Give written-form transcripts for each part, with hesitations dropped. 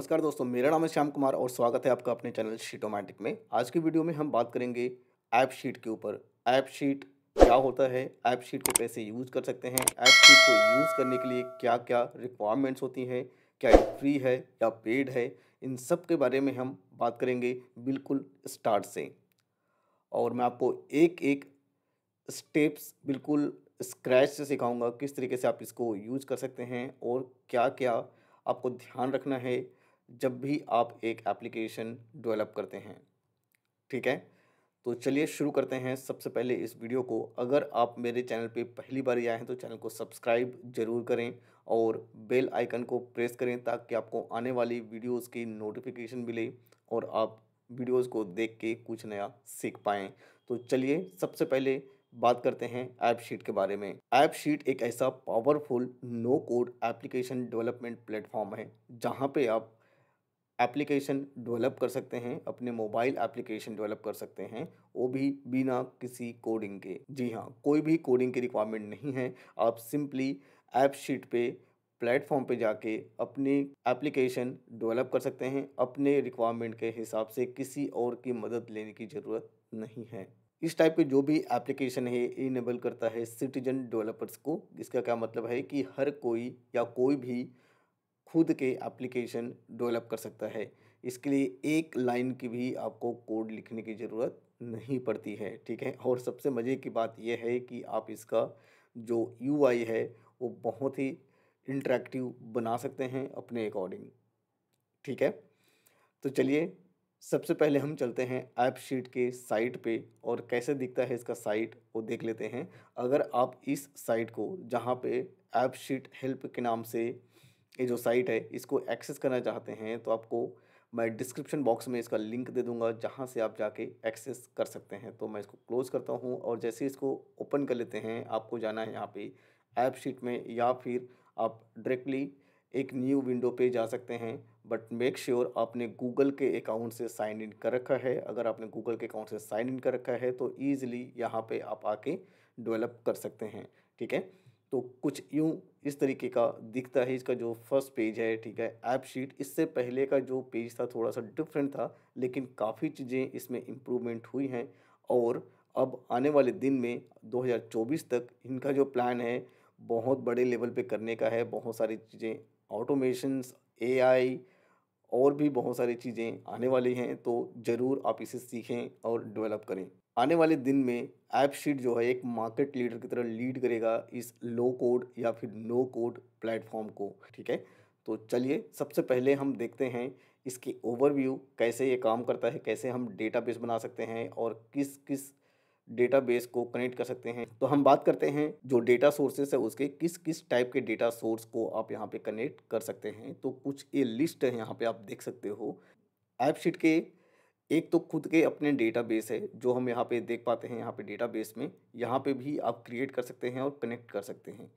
नमस्कार दोस्तों, मेरा नाम है श्याम कुमार और स्वागत है आपका अपने चैनल शीटोमैटिक में। आज की वीडियो में हम बात करेंगे ऐप शीट के ऊपर। ऐप शीट क्या होता है, ऐप शीट को कैसे यूज़ कर सकते हैं, ऐप शीट को यूज़ करने के लिए क्या क्या रिक्वायरमेंट्स होती हैं, क्या ये फ्री है या पेड है, इन सब के बारे में हम बात करेंगे बिल्कुल स्टार्ट से। और मैं आपको एक एक स्टेप्स बिल्कुल स्क्रैच से सिखाऊंगा किस तरीके से आप इसको यूज़ कर सकते हैं और क्या क्या आपको ध्यान रखना है जब भी आप एक एप्लीकेशन डेवलप करते हैं। ठीक है, तो चलिए शुरू करते हैं। सबसे पहले इस वीडियो को, अगर आप मेरे चैनल पे पहली बार आए हैं तो चैनल को सब्सक्राइब ज़रूर करें और बेल आइकन को प्रेस करें ताकि आपको आने वाली वीडियोस की नोटिफिकेशन मिले और आप वीडियोस को देख के कुछ नया सीख पाएँ। तो चलिए सबसे पहले बात करते हैं ऐप शीट के बारे में। ऐप शीट एक ऐसा powerful no code application development platform है जहाँ पे आप एप्लीकेशन डेवलप कर सकते हैं, अपने मोबाइल एप्लीकेशन डेवलप कर सकते हैं, वो भी बिना किसी कोडिंग के। जी हाँ, कोई भी कोडिंग की रिक्वायरमेंट नहीं है। आप सिंपली ऐप शीट पे प्लेटफॉर्म पे जाके अपनी एप्लीकेशन डेवलप कर सकते हैं। अपने रिक्वायरमेंट के हिसाब से किसी और की मदद लेने की ज़रूरत नहीं है। इस टाइप के जो भी एप्लीकेशन है इनेबल करता है सिटीजन डेवलपर्स को। इसका क्या मतलब है कि हर कोई या कोई भी खुद के एप्लीकेशन डेवलप कर सकता है। इसके लिए एक लाइन की भी आपको कोड लिखने की ज़रूरत नहीं पड़ती है। ठीक है, और सबसे मज़े की बात यह है कि आप इसका जो यूआई है वो बहुत ही इंटरेक्टिव बना सकते हैं अपने अकॉर्डिंग। ठीक है, तो चलिए सबसे पहले हम चलते हैं ऐप शीट के साइट पे और कैसे दिखता है इसका साइट वो देख लेते हैं। अगर आप इस साइट को, जहाँ पे ऐप शीट हेल्प के नाम से ये जो साइट है, इसको एक्सेस करना चाहते हैं तो आपको मैं डिस्क्रिप्शन बॉक्स में इसका लिंक दे दूंगा जहाँ से आप जाके एक्सेस कर सकते हैं। तो मैं इसको क्लोज़ करता हूँ और जैसे इसको ओपन कर लेते हैं, आपको जाना है यहाँ पे ऐप शीट में या फिर आप डायरेक्टली एक न्यू विंडो पे जा सकते हैं। बट मेक श्योर आपने गूगल के अकाउंट से साइन इन कर रखा है। अगर आपने गूगल के अकाउंट से साइन इन कर रखा है तो ईज़िली यहाँ पे आप आके डेवलप कर सकते हैं। ठीक है, तो कुछ यूँ इस तरीके का दिखता है इसका जो फर्स्ट पेज है। ठीक है, ऐप शीट इससे पहले का जो पेज था थोड़ा सा डिफरेंट था, लेकिन काफ़ी चीज़ें इसमें इम्प्रूवमेंट हुई हैं और अब आने वाले दिन में 2024 तक इनका जो प्लान है बहुत बड़े लेवल पे करने का है। बहुत सारी चीज़ें, ऑटोमेशंस, एआई और भी बहुत सारी चीज़ें आने वाली हैं, तो ज़रूर आप इसे सीखें और डेवलप करें। आने वाले दिन में ऐप शीट जो है एक मार्केट लीडर की तरह लीड करेगा इस लो कोड या फिर नो कोड प्लेटफॉर्म को। ठीक है, तो चलिए सबसे पहले हम देखते हैं इसकी ओवरव्यू, कैसे ये काम करता है, कैसे हम डेटाबेस बना सकते हैं और किस किस डेटाबेस को कनेक्ट कर सकते हैं। तो हम बात करते हैं जो डेटा सोर्सेस है उसके किस किस टाइप के डेटा सोर्स को आप यहाँ पे कनेक्ट कर सकते हैं। तो कुछ ये लिस्ट है, यहाँ पे आप देख सकते हो ऐप शीट के। एक तो खुद के अपने डेटाबेस है जो हम यहाँ पे देख पाते हैं। यहाँ पे डेटाबेस में यहाँ पे भी आप क्रिएट कर सकते हैं और कनेक्ट कर सकते हैं,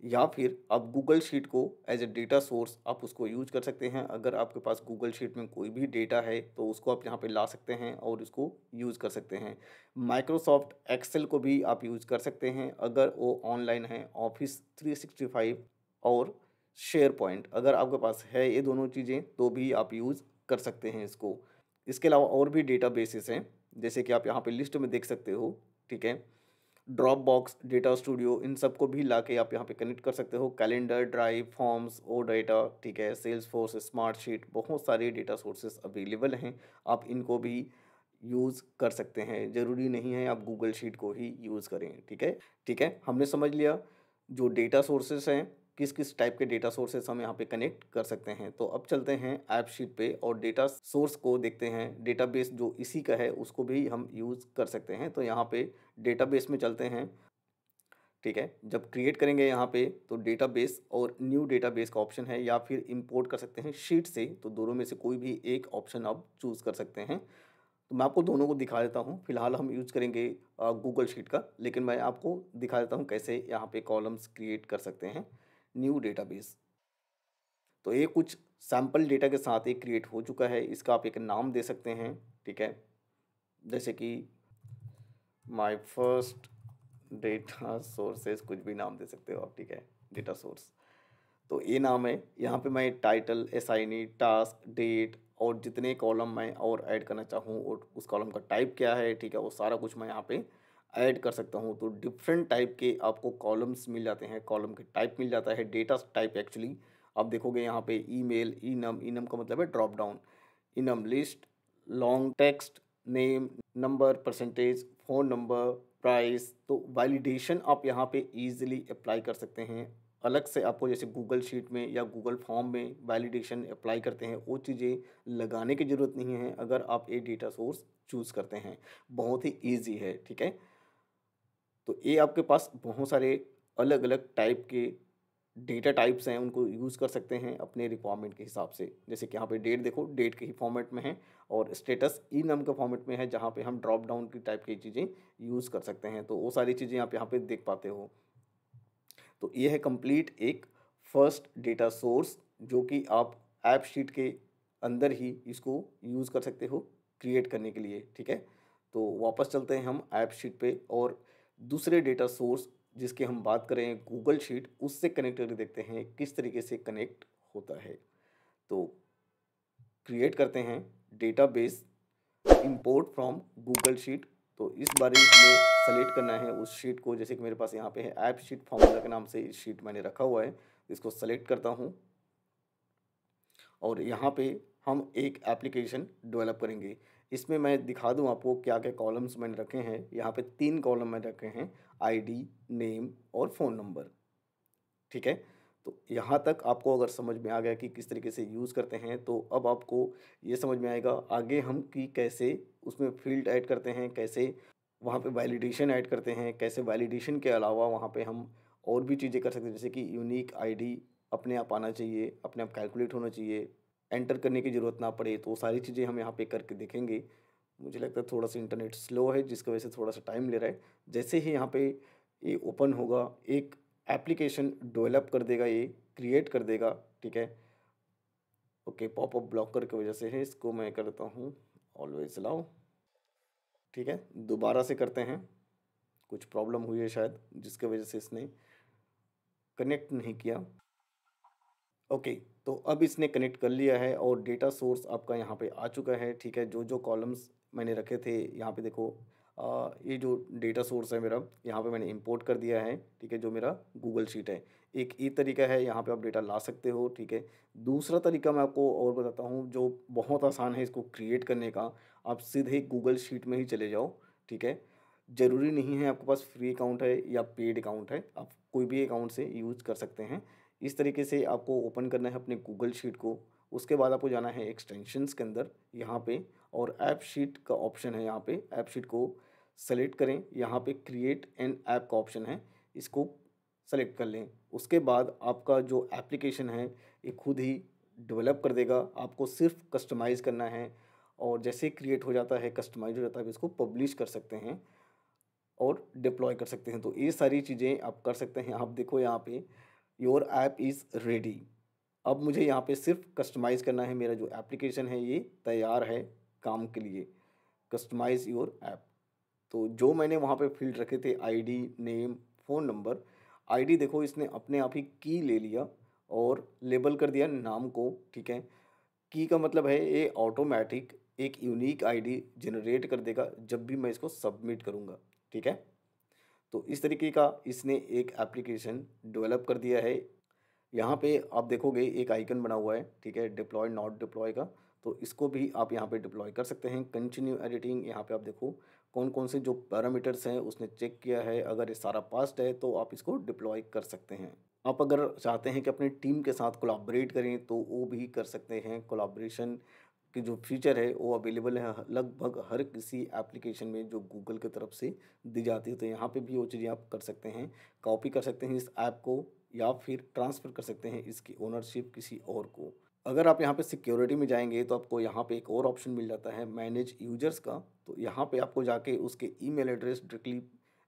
या फिर आप गूगल शीट को एज ए डेटा सोर्स आप उसको यूज कर सकते हैं। अगर आपके पास गूगल शीट में कोई भी डेटा है तो उसको आप यहाँ पे ला सकते हैं और उसको यूज़ कर सकते हैं। माइक्रोसॉफ्ट एक्सेल को भी आप यूज़ कर सकते हैं अगर वो ऑनलाइन है। ऑफिस 365 और शेयर पॉइंट अगर आपके पास है, ये दोनों चीज़ें, तो भी आप यूज़ कर सकते हैं इसको। इसके अलावा और भी डेटाबेसेस हैं जैसे कि आप यहाँ पे लिस्ट में देख सकते हो। ठीक है, ड्रॉप बॉक्स, डेटा स्टूडियो, इन सबको भी ला के आप यहाँ पे कनेक्ट कर सकते हो। कैलेंडर, ड्राइव, फॉर्म्स, ओ डेटा। ठीक है, सेल्स फोर्स, स्मार्ट शीट, बहुत सारे डेटा सोर्सेस अवेलेबल हैं, आप इनको भी यूज़ कर सकते हैं। ज़रूरी नहीं है आप गूगल शीट को ही यूज़ करें। ठीक है, ठीक है, हमने समझ लिया जो डेटा सोर्सेस हैं, किस किस टाइप के डेटा सोर्सेस हम यहाँ पे कनेक्ट कर सकते हैं। तो अब चलते हैं ऐप शीट पे और डेटा सोर्स को देखते हैं। डेटाबेस जो इसी का है उसको भी हम यूज़ कर सकते हैं। तो यहाँ पे डेटाबेस में चलते हैं। ठीक है, जब क्रिएट करेंगे यहाँ पे तो डेटाबेस और न्यू डेटाबेस का ऑप्शन है, या फिर इंपोर्ट कर सकते हैं शीट से। तो दोनों में से कोई भी एक ऑप्शन आप चूज़ कर सकते हैं। तो मैं आपको दोनों को दिखा देता हूँ। फिलहाल हम यूज़ करेंगे गूगल शीट का, लेकिन मैं आपको दिखा देता हूँ कैसे यहाँ पे कॉलम्स क्रिएट कर सकते हैं। न्यू डेटाबेस, तो ये कुछ सैम्पल डेटा के साथ एक क्रिएट हो चुका है। इसका आप एक नाम दे सकते हैं। ठीक है, जैसे कि माय फर्स्ट डेटा सोर्सेस, कुछ भी नाम दे सकते हो आप। ठीक है, डेटा सोर्स। तो ये नाम है। यहाँ पे मैं टाइटल, असाइनी, टास्क, डेट और जितने कॉलम मैं और ऐड करना चाहूँ और उस कॉलम का टाइप क्या है, ठीक है, वो सारा कुछ मैं यहाँ पे ऐड कर सकता हूँ। तो डिफरेंट टाइप के आपको कॉलम्स मिल जाते हैं, कॉलम के टाइप मिल जाता है, डेटा टाइप एक्चुअली। आप देखोगे यहाँ पे ईमेल, इनम, इनम का मतलब है drop down, enum list, long text, name, number, percentage, phone number, price. तो वैलिडेशन आप यहाँ पे इजीली अप्लाई कर सकते हैं। अलग से आपको जैसे गूगल शीट में या गूगल फॉर्म में वैलिडेशन अप्लाई करते हैं, वो चीज़ें लगाने की ज़रूरत नहीं है अगर आप एक डेटा सोर्स चूज़ करते हैं। बहुत ही ईजी है, ठीक है। तो ये आपके पास बहुत सारे अलग अलग टाइप के डेटा टाइप्स हैं, उनको यूज़ कर सकते हैं अपने रिक्वायरमेंट के हिसाब से। जैसे कि यहाँ पे डेट देखो, डेट के ही फॉर्मेट में है, और स्टेटस ई नम के फॉर्मेट में है, जहाँ पे हम ड्रॉप डाउन की टाइप की चीज़ें यूज़ कर सकते हैं। तो वो सारी चीज़ें आप यहाँ पे देख पाते हो। तो ये है कंप्लीट एक फर्स्ट डेटा सोर्स, जो कि आप ऐप शीट के अंदर ही इसको यूज़ कर सकते हो क्रिएट करने के लिए, ठीक है। तो वापस चलते हैं हम ऐप शीट पे, और दूसरे डेटा सोर्स जिसकी हम बात करें गूगल शीट, उससे कनेक्ट करके देखते हैं किस तरीके से कनेक्ट होता है। तो क्रिएट करते हैं database import from Google sheet. तो इस बारे में हमें सेलेक्ट करना है उस शीट को, जैसे कि मेरे पास यहाँ पे है ऐप शीट फॉर्मूला के नाम से इस शीट मैंने रखा हुआ है। इसको सेलेक्ट करता हूँ और यहाँ पे हम एक एप्लीकेशन डेवलप करेंगे। इसमें मैं दिखा दूँ आपको क्या क्या कॉलम्स मैंने रखे हैं। यहाँ पे 3 कॉलम मैंने रखे हैं, आईडी, नेम और फ़ोन नंबर, ठीक है। तो यहाँ तक आपको अगर समझ में आ गया कि किस तरीके से यूज़ करते हैं, तो अब आपको ये समझ में आएगा आगे हम कि कैसे उसमें फील्ड ऐड करते हैं, कैसे वहाँ पे वैलिडेशन ऐड करते हैं, कैसे वैलिडेशन के अलावा वहाँ पे हम और भी चीज़ें कर सकते हैं। जैसे कि यूनिक आईडी अपने आप आना चाहिए, अपने आप कैलकुलेट होना चाहिए, एंटर करने की ज़रूरत ना पड़े। तो वो सारी चीज़ें हम यहाँ पे करके देखेंगे। मुझे लगता है थोड़ा सा इंटरनेट स्लो है, जिसकी वजह से थोड़ा सा टाइम ले रहा है। जैसे ही यहाँ पे ये ओपन होगा, एक एप्लीकेशन डेवलप कर देगा, ये क्रिएट कर देगा, ठीक है। ओके, पॉपअप ब्लॉकर की वजह से है, इसको मैं करता हूँ ऑलवेज अलाउ, ठीक है। दोबारा से करते हैं, कुछ प्रॉब्लम हुई है शायद जिसकी वजह से इसने कनेक्ट नहीं किया। ओके, तो अब इसने कनेक्ट कर लिया है और डेटा सोर्स आपका यहाँ पे आ चुका है, ठीक है। जो जो कॉलम्स मैंने रखे थे यहाँ पे देखो, ये जो डेटा सोर्स है मेरा, यहाँ पे मैंने इंपोर्ट कर दिया है, ठीक है, जो मेरा गूगल शीट है। एक ये तरीका है, यहाँ पे आप डेटा ला सकते हो, ठीक है। दूसरा तरीका मैं आपको और बताता हूँ जो बहुत आसान है इसको क्रिएट करने का। आप सीधे गूगल शीट में ही चले जाओ, ठीक है। ज़रूरी नहीं है आपके पास फ्री अकाउंट है या पेड अकाउंट है, आप कोई भी अकाउंट से यूज़ कर सकते हैं। इस तरीके से आपको ओपन करना है अपने गूगल शीट को। उसके बाद आपको जाना है एक्सटेंशंस के अंदर यहाँ पे, और ऐप शीट का ऑप्शन है, यहाँ पे ऐप शीट को सेलेक्ट करें। यहाँ पे क्रिएट एन ऐप का ऑप्शन है, इसको सेलेक्ट कर लें। उसके बाद आपका जो एप्लीकेशन है ये खुद ही डेवलप कर देगा, आपको सिर्फ कस्टमाइज़ करना है। और जैसे क्रिएट हो जाता है, कस्टमाइज हो जाता है, इसको पब्लिश कर सकते हैं और डिप्लॉय कर सकते हैं। तो ये सारी चीज़ें आप कर सकते हैं। आप देखो यहाँ पे योर ऐप इज़ रेडी। अब मुझे यहाँ पे सिर्फ कस्टमाइज़ करना है, मेरा जो एप्लीकेशन है ये तैयार है काम के लिए। कस्टमाइज़ योर ऐप, तो जो मैंने वहाँ पे फील्ड रखे थे ID, name, phone number. ID देखो इसने अपने आप ही की ले लिया और लेबल कर दिया नाम को, ठीक है। की का मतलब है ये ऑटोमेटिक एक यूनिक आईडी जनरेट कर देगा जब भी मैं इसको सबमिट करूँगा, ठीक है। तो इस तरीके का इसने एक एप्लीकेशन डेवलप कर दिया है। यहाँ पे आप देखोगे एक आइकन बना हुआ है, ठीक है, डिप्लॉय नॉट डिप्लॉय का। तो इसको भी आप यहाँ पे डिप्लॉय कर सकते हैं। कंटिन्यू एडिटिंग, यहाँ पे आप देखो कौन कौन से जो पैरामीटर्स हैं उसने चेक किया है, अगर ये सारा पास्ड है तो आप इसको डिप्लॉय कर सकते हैं। आप अगर चाहते हैं कि अपनी टीम के साथ कोलैबोरेट करें तो वो भी कर सकते हैं। कोलैबोरेशन की जो फीचर है वो अवेलेबल है लगभग हर किसी एप्लीकेशन में जो गूगल की तरफ से दी जाती है। तो यहाँ पे भी वो चीज़ें आप कर सकते हैं, कॉपी कर सकते हैं इस ऐप को, या फिर ट्रांसफ़र कर सकते हैं इसकी ओनरशिप किसी और को। अगर आप यहाँ पे सिक्योरिटी में जाएंगे तो आपको यहाँ पे एक और ऑप्शन मिल जाता है मैनेज यूजर्स का। तो यहाँ पे आपको जाके उसके ईमेल एड्रेस डायरेक्टली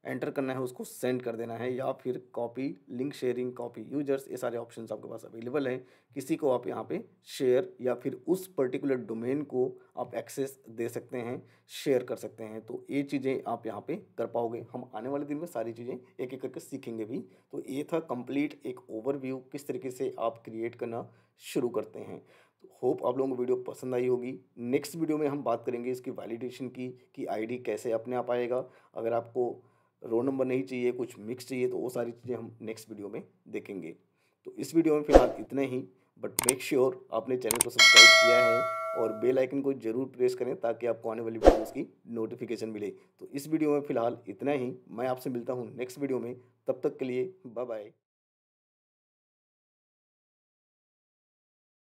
एंटर करना है, उसको सेंड कर देना है, या फिर copy link sharing, copy users, ये सारे ऑप्शंस आपके पास अवेलेबल हैं। किसी को आप यहाँ पे शेयर या फिर उस पर्टिकुलर डोमेन को आप एक्सेस दे सकते हैं, शेयर कर सकते हैं। तो ये चीज़ें आप यहाँ पे कर पाओगे। हम आने वाले दिन में सारी चीज़ें एक एक करके सीखेंगे भी। तो ये था कंप्लीट एक ओवरव्यू किस तरीके से आप क्रिएट करना शुरू करते हैं। तो होप आप लोगों को वीडियो पसंद आई होगी। नेक्स्ट वीडियो में हम बात करेंगे इसकी वैलिडेशन की कि आईडी कैसे अपने आप आएगा। अगर आपको रोल नंबर नहीं चाहिए, कुछ मिक्स चाहिए, तो वो सारी चीज़ें हम नेक्स्ट वीडियो में देखेंगे। तो इस वीडियो में फिलहाल इतना ही, बट मेक श्योर आपने चैनल को सब्सक्राइब किया है और बेल आइकन को जरूर प्रेस करें ताकि आपको आने वाली वीडियोस की नोटिफिकेशन मिले। तो इस वीडियो में फिलहाल इतना ही, मैं आपसे मिलता हूँ नेक्स्ट वीडियो में। तब तक के लिए बाय बाय।